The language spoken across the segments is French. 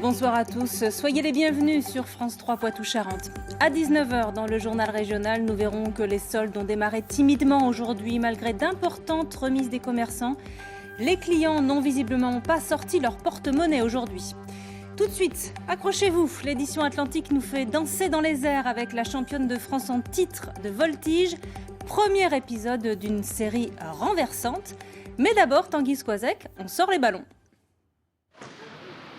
bonsoir à tous. Soyez les bienvenus sur France 3 Poitou-Charentes. À 19h, dans le journal régional, nous verrons que les soldes ont démarré timidement aujourd'hui, malgré d'importantes remises des commerçants. Les clients n'ont visiblement pas sorti leur porte-monnaie aujourd'hui. Tout de suite, accrochez-vous, l'édition Atlantique nous fait danser dans les airs avec la championne de France en titre de voltige. Premier épisode d'une série renversante. Mais d'abord, Tanguy Squazek, on sort les ballons.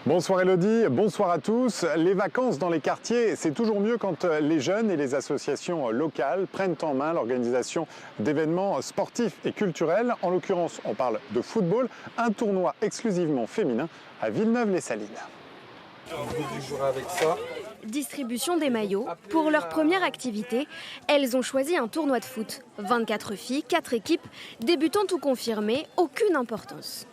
Bonsoir Elodie, bonsoir à tous. Les vacances dans les quartiers, c'est toujours mieux quand les jeunes et les associations locales prennent en main l'organisation d'événements sportifs et culturels. En l'occurrence, on parle de football, un tournoi exclusivement féminin à Villeneuve-les-Salines. Distribution des maillots. Pour leur première activité, elles ont choisi un tournoi de foot. 24 filles, 4 équipes, débutantes ou confirmées, aucune importance.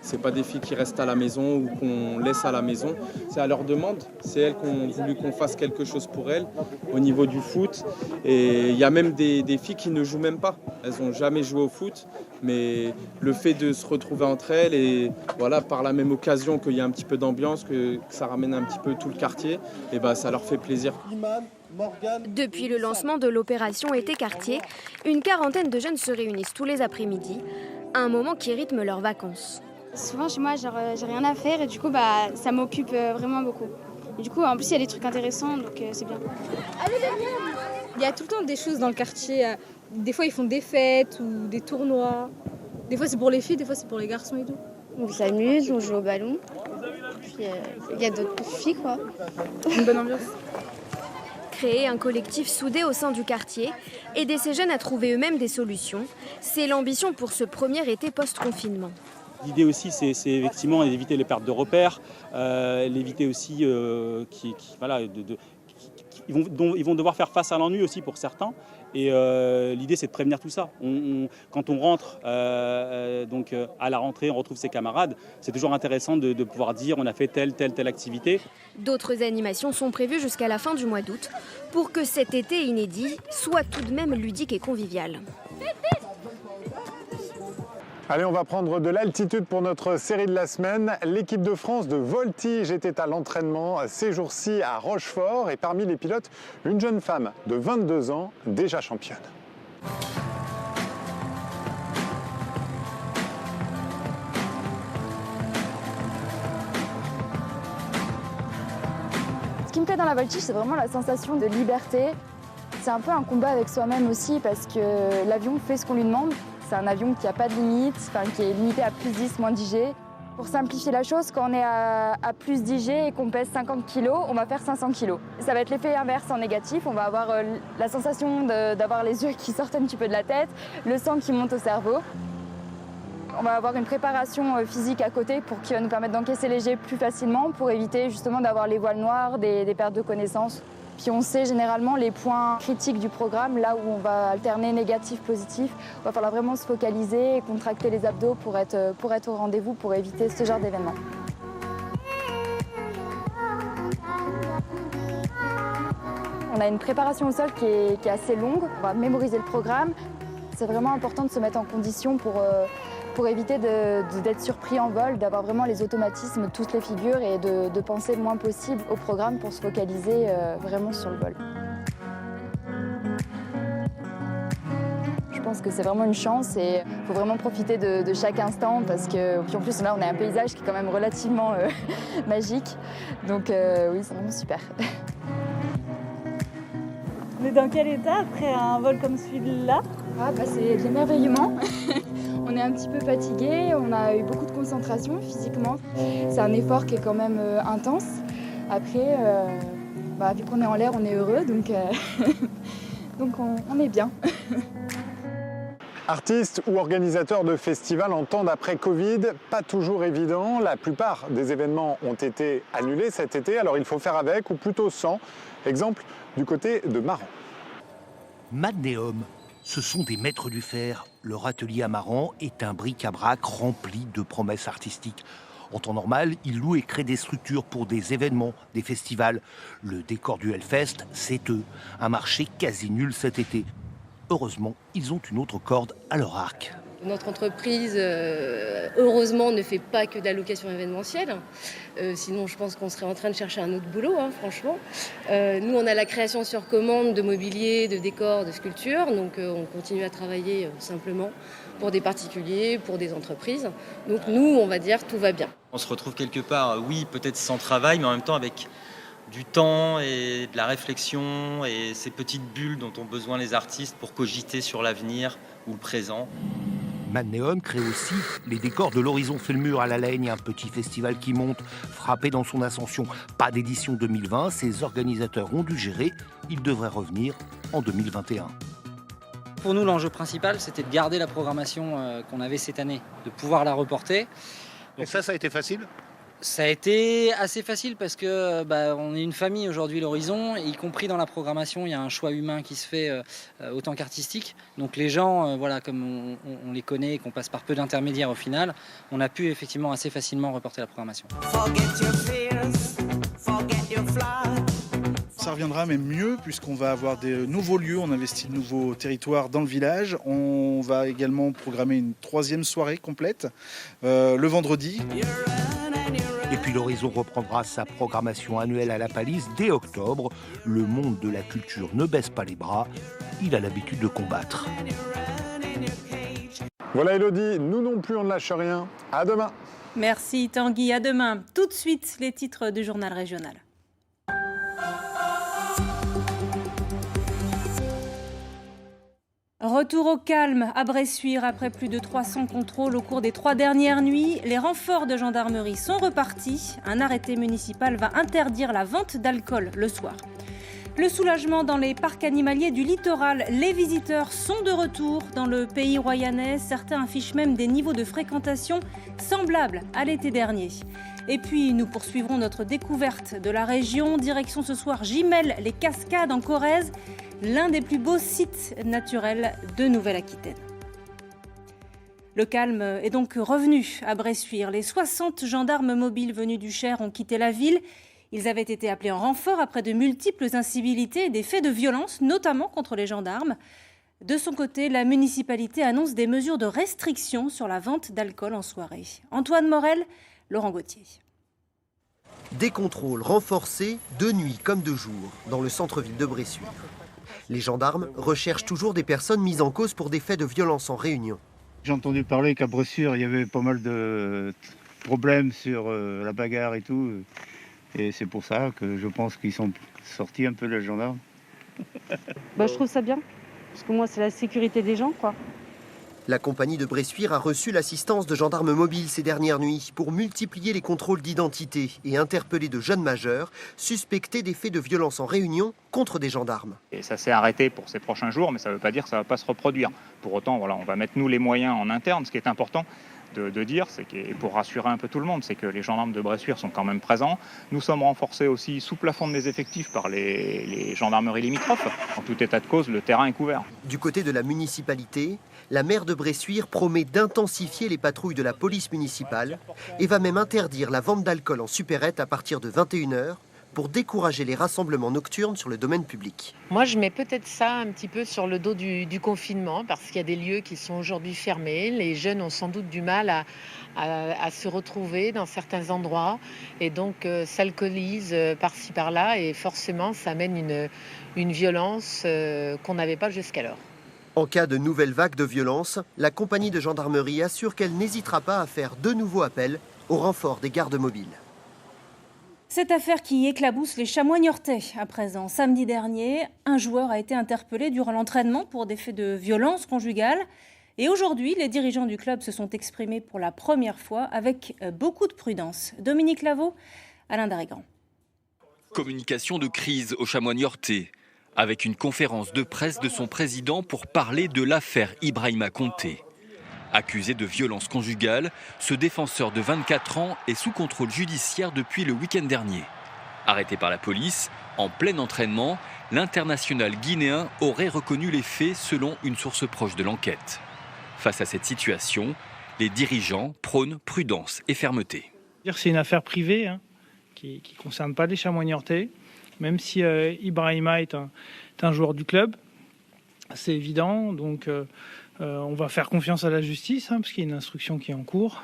C'est pas des filles qui restent à la maison ou qu'on laisse à la maison. C'est à leur demande. C'est elles qui ont voulu qu'on fasse quelque chose pour elles au niveau du foot. Et il y a même des filles qui ne jouent même pas. Elles n'ont jamais joué au foot. Mais le fait de se retrouver entre elles et voilà, par la même occasion qu'il y a un petit peu d'ambiance, que ça ramène un petit peu tout le quartier, et ben, ça leur fait plaisir. Depuis le lancement de l'opération Été Quartier, une quarantaine de jeunes se réunissent tous les après-midi. Un moment qui rythme leurs vacances. Souvent chez moi, j'ai rien à faire et du coup, ça m'occupe vraiment beaucoup. Et du coup, en plus, il y a des trucs intéressants, donc c'est bien. Il y a tout le temps des choses dans le quartier. Des fois, ils font des fêtes ou des tournois. Des fois, c'est pour les filles, des fois, c'est pour les garçons et tout. On s'amuse, on joue au ballon. Puis, il y a d'autres filles, quoi. Une bonne ambiance. Créer un collectif soudé au sein du quartier, aider ces jeunes à trouver eux-mêmes des solutions, c'est l'ambition pour ce premier été post-confinement. L'idée aussi, c'est effectivement d'éviter les pertes de repères, l'éviter aussi ils vont devoir faire face à l'ennui aussi pour certains. Et l'idée, c'est de prévenir tout ça. Quand on rentre à la rentrée, on retrouve ses camarades. C'est toujours intéressant de pouvoir dire on a fait telle activité. D'autres animations sont prévues jusqu'à la fin du mois d'août pour que cet été inédit soit tout de même ludique et convivial. Allez, on va prendre de l'altitude pour notre série de la semaine. L'équipe de France de voltige était à l'entraînement ces jours-ci à Rochefort. Et parmi les pilotes, une jeune femme de 22 ans, déjà championne. Ce qui me plaît dans la voltige, c'est vraiment la sensation de liberté. C'est un peu un combat avec soi-même aussi parce que l'avion fait ce qu'on lui demande. C'est un avion qui n'a pas de limite, qui est limité à plus 10, moins 10 G. Pour simplifier la chose, quand on est à plus 10 G et qu'on pèse 50 kg, on va faire 500 kg. Ça va être l'effet inverse en négatif. On va avoir la sensation d'avoir les yeux qui sortent un petit peu de la tête, le sang qui monte au cerveau. On va avoir une préparation physique à côté qui va nous permettre d'encaisser les jets plus facilement pour éviter justement d'avoir les voiles noires, des pertes de connaissances. Puis on sait généralement les points critiques du programme, là où on va alterner négatif-positif. Il va falloir vraiment se focaliser et contracter les abdos pour être au rendez-vous, pour éviter ce genre d'événement. On a une préparation au sol qui est assez longue. On va mémoriser le programme. C'est vraiment important de se mettre en condition pour éviter d'être surpris en vol, d'avoir vraiment les automatismes, toutes les figures et de penser le moins possible au programme pour se focaliser vraiment sur le vol. Je pense que c'est vraiment une chance et il faut vraiment profiter de chaque instant parce que, puis en plus là on a un paysage qui est quand même relativement magique. Donc oui, c'est vraiment super. On est dans quel état après un vol comme celui-là ? C'est de l'émerveillement. On est un petit peu fatigué, on a eu beaucoup de concentration physiquement. C'est un effort qui est quand même intense. Après, vu qu'on est en l'air, on est heureux, donc on est bien. Artistes ou organisateurs de festivals en temps d'après-Covid, pas toujours évident. La plupart des événements ont été annulés cet été, alors il faut faire avec ou plutôt sans. Exemple du côté de Maran. Madnéum, ce sont des maîtres du fer. Leur atelier à Maran est un bric-à-brac rempli de promesses artistiques. En temps normal, ils louent et créent des structures pour des événements, des festivals. Le décor du Hellfest, c'est eux. Un marché quasi nul cet été. Heureusement, ils ont une autre corde à leur arc. Notre entreprise, heureusement, ne fait pas que de la location événementielle. Sinon, je pense qu'on serait en train de chercher un autre boulot, franchement. Nous, on a la création sur commande de mobilier, de décors, de sculptures. Donc, on continue à travailler simplement pour des particuliers, pour des entreprises. Donc, nous, on va dire, tout va bien. On se retrouve quelque part, oui, peut-être sans travail, mais en même temps avec du temps et de la réflexion et ces petites bulles dont ont besoin les artistes pour cogiter sur l'avenir ou le présent. Madneum crée aussi les décors de l'Horizon fait le mur à la Laigne, un petit festival qui monte, frappé dans son ascension. Pas d'édition 2020, ses organisateurs ont dû gérer. Ils devraient revenir en 2021. Pour nous, l'enjeu principal, c'était de garder la programmation qu'on avait cette année, de pouvoir la reporter. Donc ça a été facile ? Ça a été assez facile parce que on est une famille aujourd'hui, l'Horizon, y compris dans la programmation, il y a un choix humain qui se fait autant qu'artistique. Donc les gens, comme on les connaît et qu'on passe par peu d'intermédiaires au final, on a pu effectivement assez facilement reporter la programmation. Ça reviendra même mieux puisqu'on va avoir des nouveaux lieux, on investit de nouveaux territoires dans le village. On va également programmer une 3e soirée complète le vendredi. Et puis l'Horizon reprendra sa programmation annuelle à la Palisse dès octobre. Le monde de la culture ne baisse pas les bras, il a l'habitude de combattre. Voilà Élodie, nous non plus on ne lâche rien. À demain. Merci Tanguy, à demain. Tout de suite, les titres du journal régional. Retour au calme à Bressuire après plus de 300 contrôles au cours des 3 dernières nuits. Les renforts de gendarmerie sont repartis. Un arrêté municipal va interdire la vente d'alcool le soir. Le soulagement dans les parcs animaliers du littoral. Les visiteurs sont de retour dans le pays royannais. Certains affichent même des niveaux de fréquentation semblables à l'été dernier. Et puis, nous poursuivrons notre découverte de la région. Direction ce soir Gimel, les Cascades en Corrèze, l'un des plus beaux sites naturels de Nouvelle-Aquitaine. Le calme est donc revenu à Bressuire. Les 60 gendarmes mobiles venus du Cher ont quitté la ville. Ils avaient été appelés en renfort après de multiples incivilités et des faits de violence, notamment contre les gendarmes. De son côté, la municipalité annonce des mesures de restriction sur la vente d'alcool en soirée. Antoine Morel, Laurent Gauthier. Des contrôles renforcés, de nuit comme de jour, dans le centre-ville de Bressuire. Les gendarmes recherchent toujours des personnes mises en cause pour des faits de violence en réunion. J'ai entendu parler qu'à Bressuire, il y avait pas mal de problèmes sur la bagarre et tout. Et c'est pour ça que je pense qu'ils sont sortis un peu les gendarmes. Je trouve ça bien, parce que moi, c'est la sécurité des gens, quoi. La compagnie de Bressuire a reçu l'assistance de gendarmes mobiles ces dernières nuits pour multiplier les contrôles d'identité et interpeller de jeunes majeurs suspectés des faits de violence en réunion contre des gendarmes. Et ça s'est arrêté pour ces prochains jours, mais ça ne veut pas dire que ça ne va pas se reproduire. Pour autant, on va mettre nous les moyens en interne. Ce qui est important de dire, c'est que, et pour rassurer un peu tout le monde, c'est que les gendarmes de Bressuire sont quand même présents. Nous sommes renforcés aussi sous plafond de mes effectifs par les gendarmeries limitrophes. En tout état de cause, le terrain est couvert. Du côté de la municipalité, la maire de Bressuire promet d'intensifier les patrouilles de la police municipale et va même interdire la vente d'alcool en supérette à partir de 21h pour décourager les rassemblements nocturnes sur le domaine public. Moi, je mets peut-être ça un petit peu sur le dos du confinement parce qu'il y a des lieux qui sont aujourd'hui fermés. Les jeunes ont sans doute du mal à se retrouver dans certains endroits et donc s'alcoolisent par-ci par-là et forcément, ça amène une violence qu'on n'avait pas jusqu'alors. En cas de nouvelle vague de violence, la compagnie de gendarmerie assure qu'elle n'hésitera pas à faire de nouveaux appels au renfort des gardes mobiles. Cette affaire qui éclabousse les Chamois niortais à présent. Samedi dernier, un joueur a été interpellé durant l'entraînement pour des faits de violence conjugale. Et aujourd'hui, les dirigeants du club se sont exprimés pour la première fois avec beaucoup de prudence. Dominique Lavaux, Alain Darigan. Communication de crise aux Chamois niortais, avec une conférence de presse de son président pour parler de l'affaire Ibrahima Konté. Accusé de violence conjugale, ce défenseur de 24 ans est sous contrôle judiciaire depuis le week-end dernier. Arrêté par la police, en plein entraînement, l'international guinéen aurait reconnu les faits selon une source proche de l'enquête. Face à cette situation, les dirigeants prônent prudence et fermeté. C'est une affaire privée qui ne concerne pas les Chamois niortais, même si Ibrahima est un joueur du club, c'est évident. Donc On va faire confiance à la justice, parce qu'il y a une instruction qui est en cours.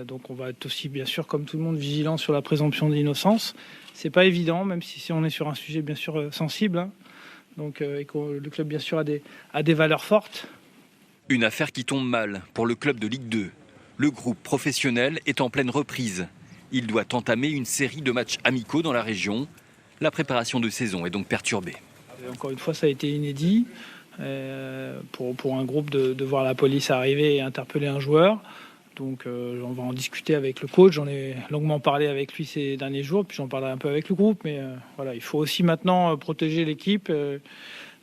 Donc on va être aussi, bien sûr, comme tout le monde, vigilant sur la présomption d'innocence. C'est pas évident, même si on est sur un sujet, bien sûr, sensible. Donc et que le club, bien sûr, a des valeurs fortes. Une affaire qui tombe mal pour le club de Ligue 2. Le groupe professionnel est en pleine reprise. Il doit entamer une série de matchs amicaux dans la région. La préparation de saison est donc perturbée. Et encore une fois, ça a été inédit pour un groupe de voir la police arriver et interpeller un joueur. Donc on va en discuter avec le coach. J'en ai longuement parlé avec lui ces derniers jours, puis j'en parlerai un peu avec le groupe. Mais voilà, il faut aussi maintenant protéger l'équipe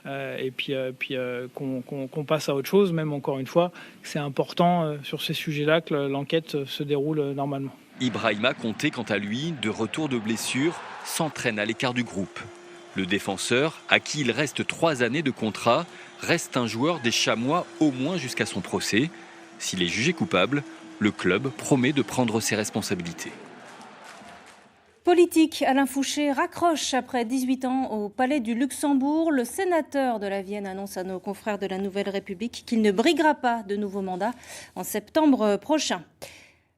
et puis qu'on passe à autre chose. Même encore une fois, c'est important sur ces sujets-là que l'enquête se déroule normalement. Ibrahima Konté, quant à lui, de retour de blessure, s'entraîne à l'écart du groupe. Le défenseur, à qui il reste 3 années de contrat, reste un joueur des Chamois au moins jusqu'à son procès. S'il est jugé coupable, le club promet de prendre ses responsabilités. Politique, Alain Fouché raccroche après 18 ans au Palais du Luxembourg. Le sénateur de la Vienne annonce à nos confrères de la Nouvelle République qu'il ne briguera pas de nouveau mandat en septembre prochain.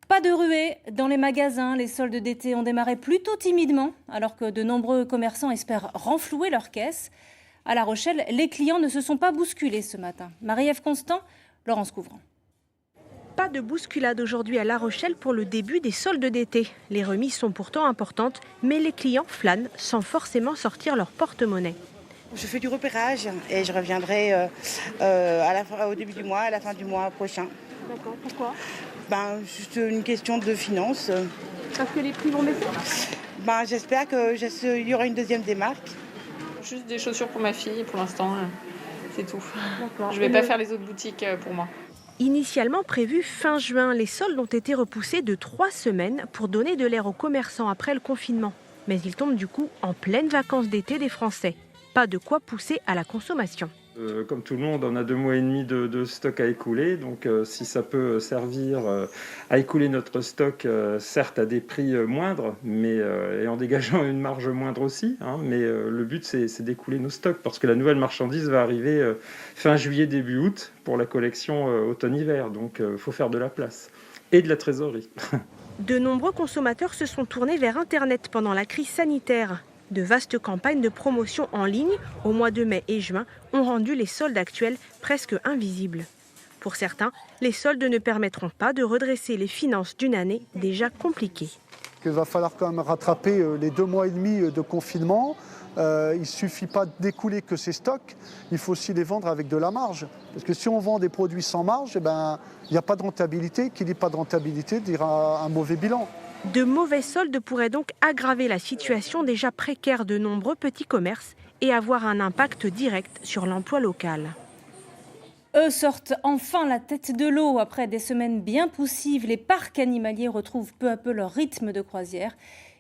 Pas de ruée dans les magasins, les soldes d'été ont démarré plutôt timidement, alors que de nombreux commerçants espèrent renflouer leurs caisses. À La Rochelle, les clients ne se sont pas bousculés ce matin. Marie-Ève Constant, Laurence Couvrant. Pas de bousculade aujourd'hui à La Rochelle pour le début des soldes d'été. Les remises sont pourtant importantes, mais les clients flânent sans forcément sortir leur porte-monnaie. Je fais du repérage et je reviendrai au début du mois, à la fin du mois prochain. D'accord, pourquoi ? Juste une question de finances. Parce que les prix vont baisser ? J'espère qu'il y aura une deuxième démarque. Juste des chaussures pour ma fille pour l'instant, c'est tout. D'accord. Je ne vais pas faire les autres boutiques pour moi. Initialement prévu fin juin, les soldes ont été repoussés de 3 semaines pour donner de l'air aux commerçants après le confinement. Mais ils tombent du coup en pleines vacances d'été des Français. Pas de quoi pousser à la consommation. Comme tout le monde, on a 2 mois et demi de stock à écouler. Donc si ça peut servir à écouler notre stock, certes à des prix moindres, mais et en dégageant une marge moindre aussi. Mais le but, c'est d'écouler nos stocks parce que la nouvelle marchandise va arriver fin juillet, début août pour la collection automne-hiver. Donc il faut faire de la place et de la trésorerie. De nombreux consommateurs se sont tournés vers Internet pendant la crise sanitaire. De vastes campagnes de promotion en ligne au mois de mai et juin ont rendu les soldes actuels presque invisibles. Pour certains, les soldes ne permettront pas de redresser les finances d'une année déjà compliquée. Il va falloir quand même rattraper les 2 mois et demi de confinement. Il ne suffit pas d'écouler que ces stocks, il faut aussi les vendre avec de la marge. Parce que si on vend des produits sans marge, il n'y a pas de rentabilité. Qui dit pas de rentabilité dira un mauvais bilan. De mauvais soldes pourraient donc aggraver la situation déjà précaire de nombreux petits commerces et avoir un impact direct sur l'emploi local. Eux sortent enfin la tête de l'eau. Après des semaines bien poussives, les parcs animaliers retrouvent peu à peu leur rythme de croisière.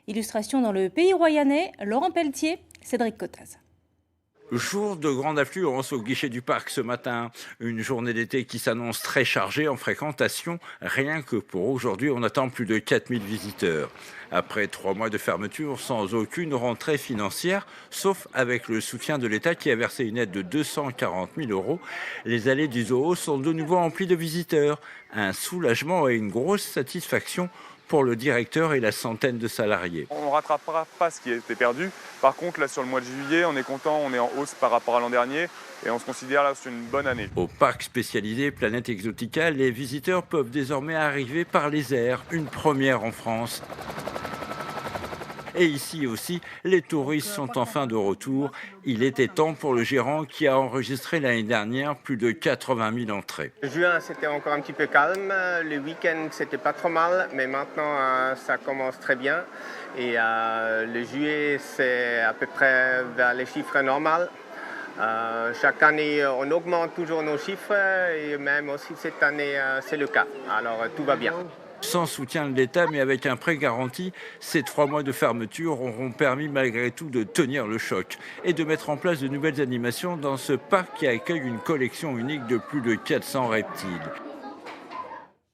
Illustration dans le Pays Royannais, Laurent Pelletier, Cédric Cottaz. Jour de grande affluence au guichet du parc ce matin. Une journée d'été qui s'annonce très chargée en fréquentation. Rien que pour aujourd'hui, on attend plus de 4000 visiteurs. Après 3 mois de fermeture, sans aucune rentrée financière, sauf avec le soutien de l'État qui a versé une aide de 240 000 €, les allées du zoo sont de nouveau emplies de visiteurs. Un soulagement et une grosse satisfaction pour le directeur et la centaine de salariés. On ne rattrapera pas ce qui a été perdu. Par contre, là, sur le mois de juillet, on est content, on est en hausse par rapport à l'an dernier et on se considère là sur une bonne année. Au parc spécialisé Planète Exotica, les visiteurs peuvent désormais arriver par les airs, une première en France. Et ici aussi, les touristes sont enfin de retour. Il était temps pour le gérant qui a enregistré l'année dernière plus de 80 000 entrées. Juin, c'était encore un petit peu calme. Le week-end, c'était pas trop mal. Mais maintenant, ça commence très bien. Et le juillet, c'est à peu près vers les chiffres normaux. Chaque année, on augmente toujours nos chiffres. Et même aussi cette année, c'est le cas. Alors, tout va bien. Sans soutien de l'État, mais avec un prêt garanti, ces 3 mois de fermeture auront permis malgré tout de tenir le choc et de mettre en place de nouvelles animations dans ce parc qui accueille une collection unique de plus de 400 reptiles.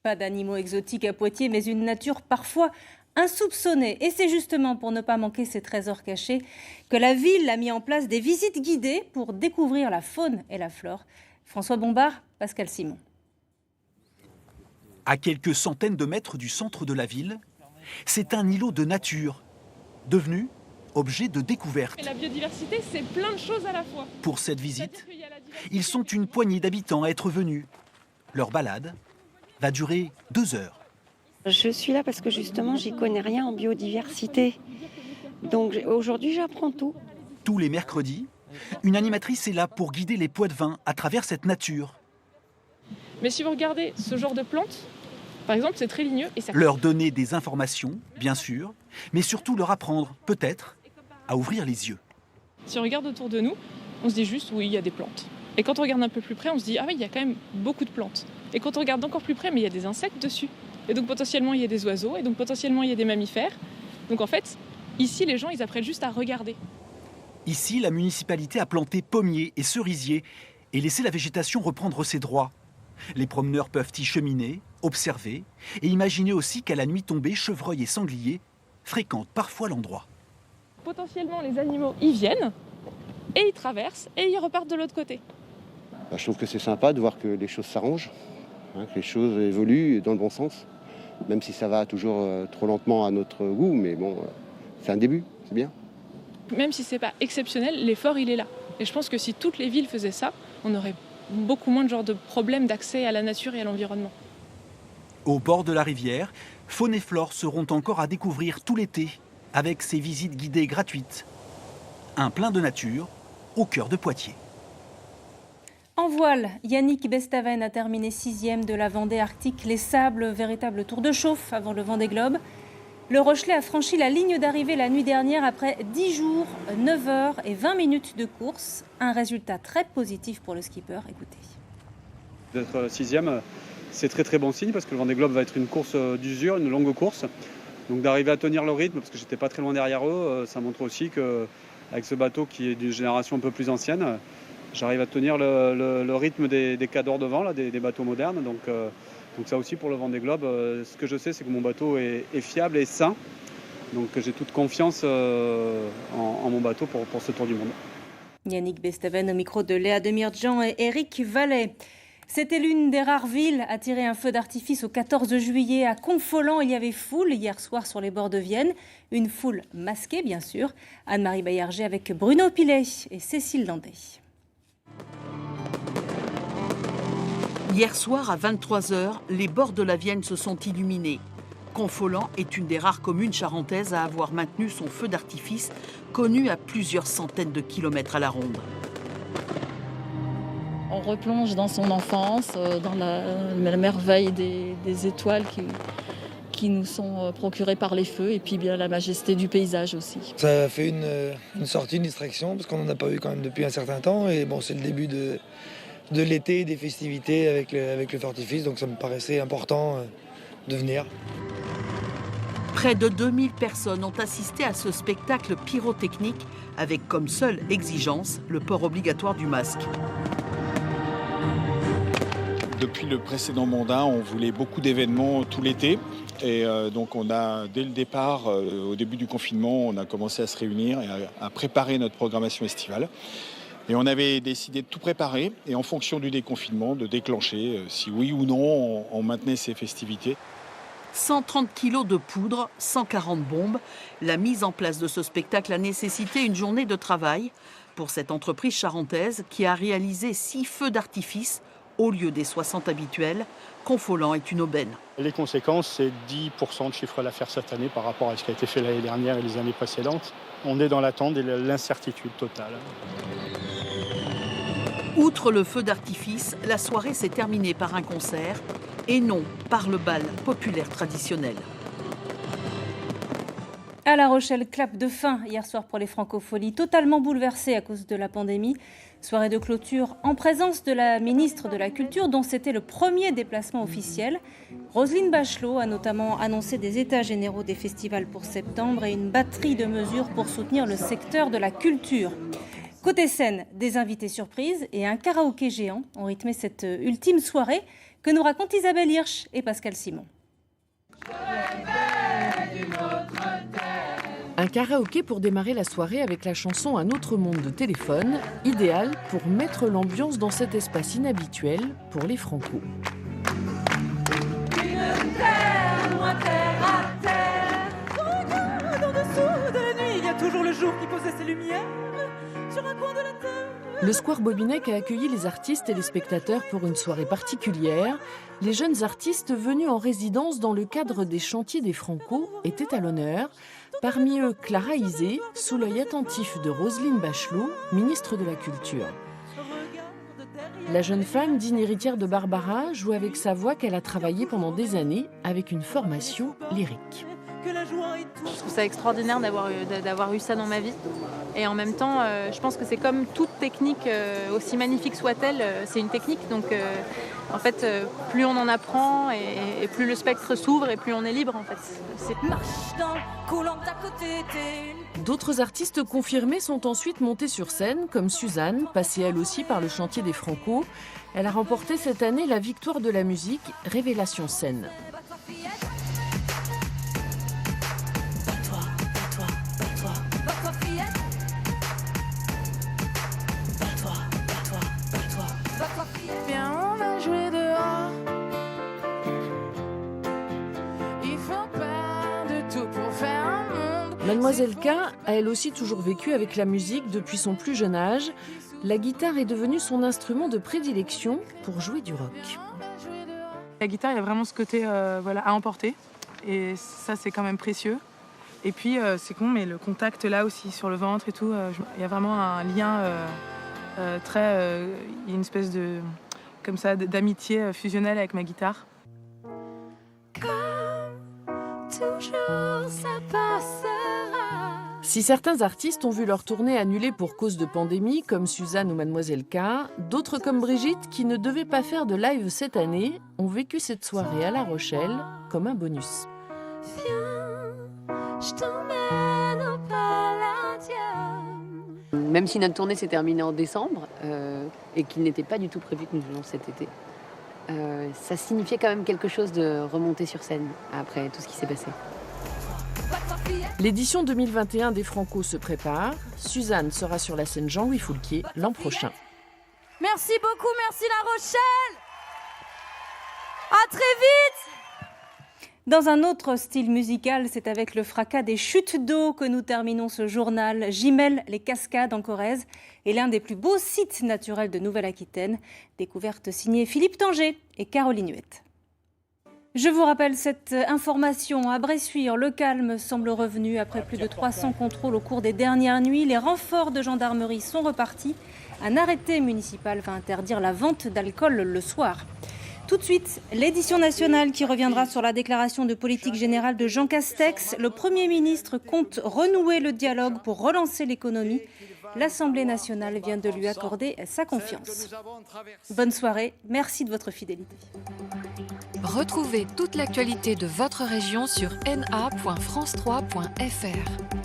Pas d'animaux exotiques à Poitiers, mais une nature parfois insoupçonnée. Et c'est justement pour ne pas manquer ces trésors cachés que la ville a mis en place des visites guidées pour découvrir la faune et la flore François Bombard, Pascal Simon. À quelques centaines de mètres du centre de la ville, c'est un îlot de nature, devenu objet de découverte. Et la biodiversité, c'est plein de choses à la fois. Pour cette visite, ils sont une poignée d'habitants à être venus. Leur balade va durer 2 heures. Je suis là parce que justement, j'y connais rien en biodiversité. Donc aujourd'hui, j'apprends tout. Tous les mercredis, une animatrice est là pour guider les Poitevins à travers cette nature. Mais si vous regardez ce genre de plantes, par exemple, c'est très ligneux. Et ça... Leur donner des informations, bien sûr, mais surtout leur apprendre, peut-être, à ouvrir les yeux. Si on regarde autour de nous, on se dit juste oui, il y a des plantes. Et quand on regarde un peu plus près, on se dit ah oui, il y a quand même beaucoup de plantes. Et quand on regarde encore plus près, mais il y a des insectes dessus. Et donc potentiellement, il y a des oiseaux, et donc potentiellement, il y a des mammifères. Donc en fait, ici, les gens, ils apprennent juste à regarder. Ici, la municipalité a planté pommiers et cerisiers et laissé la végétation reprendre ses droits. Les promeneurs peuvent y cheminer, observer et imaginer aussi qu'à la nuit tombée, chevreuils et sangliers fréquentent parfois l'endroit. Potentiellement, les animaux y viennent, et ils traversent, et ils repartent de l'autre côté. Je trouve que c'est sympa de voir que les choses s'arrangent, que les choses évoluent dans le bon sens. Même si ça va toujours trop lentement à notre goût, mais bon, c'est un début, c'est bien. Même si c'est pas exceptionnel, l'effort il est là. Et je pense que si toutes les villes faisaient ça, on aurait beaucoup moins de problèmes d'accès à la nature et à l'environnement. Au bord de la rivière, faune et flore seront encore à découvrir tout l'été, avec ces visites guidées gratuites. Un plein de nature au cœur de Poitiers. En voile, Yannick Bestaven a terminé 6e de la Vendée Arctique. Les Sables, véritable tour de chauffe avant le Vendée Globe. Le Rochelet a franchi la ligne d'arrivée la nuit dernière après 10 jours, 9 heures et 20 minutes de course. Un résultat très positif pour le skipper. Écoutez. D'être 6e, c'est très bon signe parce que le Vendée Globe va être une course d'usure, une longue course. Donc d'arriver à tenir le rythme, parce que j'étais pas très loin derrière eux, ça montre aussi qu'avec ce bateau qui est d'une génération un peu plus ancienne, j'arrive à tenir le rythme des cadors devant, là, des bateaux modernes. Donc ça aussi pour le Vendée Globe, ce que je sais, c'est que mon bateau est fiable et sain. Donc j'ai toute confiance en mon bateau pour ce Tour du Monde. Yannick Bestaven au micro de Léa Demirjian et Éric Vallet. C'était l'une des rares villes à tirer un feu d'artifice au 14 juillet. À Confolens, il y avait foule hier soir sur les bords de Vienne. Une foule masquée, bien sûr. Anne-Marie Baillarger avec Bruno Pilet et Cécile Landais. Hier soir, à 23h, les bords de la Vienne se sont illuminés. Confolens est une des rares communes charentaises à avoir maintenu son feu d'artifice, connu à plusieurs centaines de kilomètres à la ronde. On replonge dans son enfance, dans la merveille des étoiles qui nous sont procurées par les feux et puis bien la majesté du paysage aussi. Ça fait une sortie, une distraction parce qu'on n'en a pas eu quand même depuis un certain temps et bon, c'est le début de l'été, des festivités avec le feu d'artifice, donc ça me paraissait important de venir. Près de 2000 personnes ont assisté à ce spectacle pyrotechnique avec comme seule exigence le port obligatoire du masque. Depuis le précédent mandat, on voulait beaucoup d'événements tout l'été. Et donc on a, dès le départ, au début du confinement, on a commencé à se réunir et à préparer notre programmation estivale. Et on avait décidé de tout préparer et en fonction du déconfinement, de déclencher si oui ou non on maintenait ces festivités. 130 kilos de poudre, 140 bombes. La mise en place de ce spectacle a nécessité une journée de travail pour cette entreprise charentaise qui a réalisé 6 feux d'artifice au lieu des 60 habituels. Confolens est une aubaine. Les conséquences, c'est 10% de chiffre d'affaires cette année par rapport à ce qui a été fait l'année dernière et les années précédentes. On est dans l'attente et l'incertitude totale. Outre le feu d'artifice, la soirée s'est terminée par un concert et non par le bal populaire traditionnel. À La Rochelle, clap de fin hier soir pour les Francopholies, totalement bouleversées à cause de la pandémie. Soirée de clôture en présence de la ministre de la Culture, dont c'était le premier déplacement officiel. Roselyne Bachelot a notamment annoncé des états généraux des festivals pour septembre et une batterie de mesures pour soutenir le secteur de la culture. Côté scène, des invités surprises et un karaoké géant ont rythmé cette ultime soirée que nous racontent Isabelle Hirsch et Pascal Simon. Un Un karaoké pour démarrer la soirée avec la chanson Un autre monde de Téléphone, idéal pour mettre l'ambiance dans cet espace inhabituel pour les Franco. Une terre, loin terre à terre. Regarde en dessous de la nuit, il y a toujours le jour qui posait ses lumières sur un coin de la terre. Le Square Bobinec a accueilli les artistes et les spectateurs pour une soirée particulière. Les jeunes artistes venus en résidence dans le cadre des chantiers des Franco étaient à l'honneur. Parmi eux, Clara Isé, sous l'œil attentif de Roselyne Bachelot, ministre de la Culture. La jeune femme, digne héritière de Barbara, joue avec sa voix qu'elle a travaillée pendant des années avec une formation lyrique. Je trouve ça extraordinaire d'avoir eu ça dans ma vie. Et en même temps, je pense que c'est comme toute technique, aussi magnifique soit-elle, c'est une technique. Donc en fait, plus on en apprend et plus le spectre s'ouvre et plus on est libre en fait. D'autres artistes confirmés sont ensuite montés sur scène, comme Suzanne, passée elle aussi par le chantier des Franco. Elle a remporté cette année la victoire de la musique Révélation Scène. Mademoiselle K a elle aussi toujours vécu avec la musique depuis son plus jeune âge. La guitare est devenue son instrument de prédilection pour jouer du rock. La guitare, il y a vraiment ce côté à emporter. Et ça, c'est quand même précieux. Et puis, c'est con, mais le contact là aussi, sur le ventre et tout, il y a vraiment un lien très... il y a une espèce de... comme ça, d'amitié fusionnelle avec ma guitare. Comme toujours, ça passera. Si certains artistes ont vu leur tournée annulée pour cause de pandémie, comme Suzanne ou Mademoiselle K, d'autres comme Brigitte, qui ne devaient pas faire de live cette année, ont vécu cette soirée à La Rochelle comme un bonus. Viens, je t'emmène au Palladium. Même si notre tournée s'est terminée en décembre et qu'il n'était pas du tout prévu que nous jouions cet été, ça signifiait quand même quelque chose de remonter sur scène après tout ce qui s'est passé. L'édition 2021 des Franco se prépare. Suzanne sera sur la scène Jean-Louis Foulquier l'an prochain. Merci beaucoup, merci La Rochelle. À très vite. Dans un autre style musical, c'est avec le fracas des chutes d'eau que nous terminons ce journal. Gimel, les Cascades en Corrèze est l'un des plus beaux sites naturels de Nouvelle-Aquitaine. Découverte signée Philippe Tanger et Caroline Huette. Je vous rappelle cette information. À Bressuire, le calme semble revenu après plus de 300 contrôles au cours des dernières nuits. Les renforts de gendarmerie sont repartis. Un arrêté municipal va interdire la vente d'alcool le soir. Tout de suite, l'édition nationale qui reviendra sur la déclaration de politique générale de Jean Castex. Le Premier ministre compte renouer le dialogue pour relancer l'économie. L'Assemblée nationale vient de lui accorder sa confiance. Bonne soirée, merci de votre fidélité. Retrouvez toute l'actualité de votre région sur na.france3.fr.